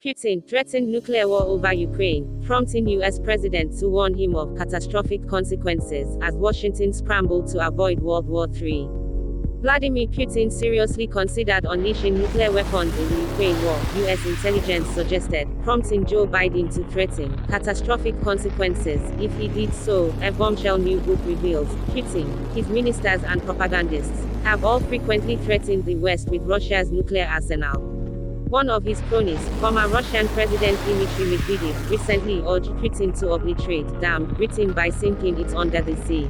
Putin threatened nuclear war over Ukraine, prompting U.S. President to warn him of catastrophic consequences, as Washington scrambled to avoid World War III. Vladimir Putin seriously considered unleashing nuclear weapons in the Ukraine war, U.S. intelligence suggested, prompting Joe Biden to threaten catastrophic consequences if he did so, a bombshell new book reveals. Putin, his ministers and propagandists, have all frequently threatened the West with Russia's nuclear arsenal. One of his cronies, former Russian President Dmitry Medvedev, recently urged Putin to obliterate damned Britain by sinking it under the sea.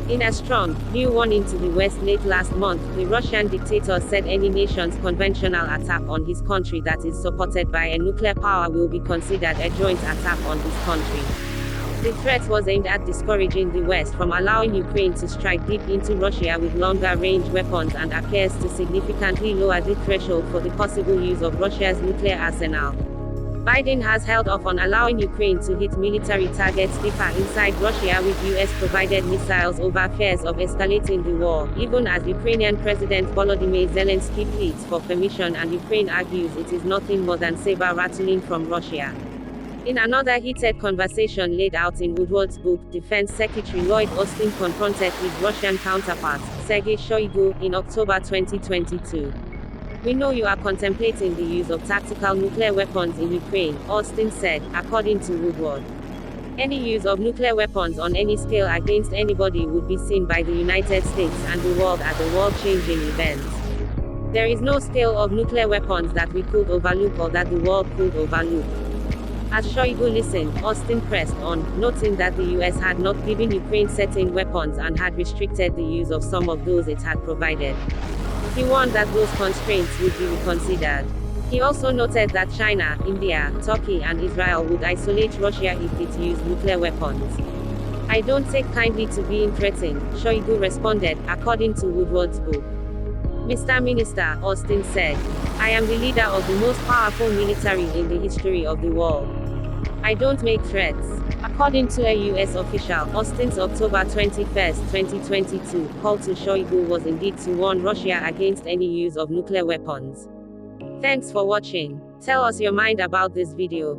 In a strong, new warning to the West late last month, the Russian dictator said any nation's conventional attack on his country that is supported by a nuclear power will be considered a joint attack on his country. The threat was aimed at discouraging the West from allowing Ukraine to strike deep into Russia with longer-range weapons and appears to significantly lower the threshold for the possible use of Russia's nuclear arsenal. Biden has held off on allowing Ukraine to hit military targets deeper inside Russia with US-provided missiles over fears of escalating the war, even as Ukrainian President Volodymyr Zelensky pleads for permission and Ukraine argues it is nothing more than saber-rattling from Russia. In another heated conversation laid out in Woodward's book, Defense Secretary Lloyd Austin confronted his Russian counterpart, Sergei Shoigu, in October 2022. "We know you are contemplating the use of tactical nuclear weapons in Ukraine," Austin said, according to Woodward. "Any use of nuclear weapons on any scale against anybody would be seen by the United States and the world as a world-changing event. There is no scale of nuclear weapons that we could overlook or that the world could overlook." As Shoigu listened, Austin pressed on, noting that the US had not given Ukraine certain weapons and had restricted the use of some of those it had provided. He warned that those constraints would be reconsidered. He also noted that China, India, Turkey and Israel would isolate Russia if it used nuclear weapons. "I don't take kindly to being threatened," Shoigu responded, according to Woodward's book. "Mr. Minister," Austin said, "I am the leader of the most powerful military in the history of the world. I don't make threats." According to a US official, Austin's October 21, 2022, call to Shoigu was indeed to warn Russia against any use of nuclear weapons. Thanks for watching. Tell us your mind about this video.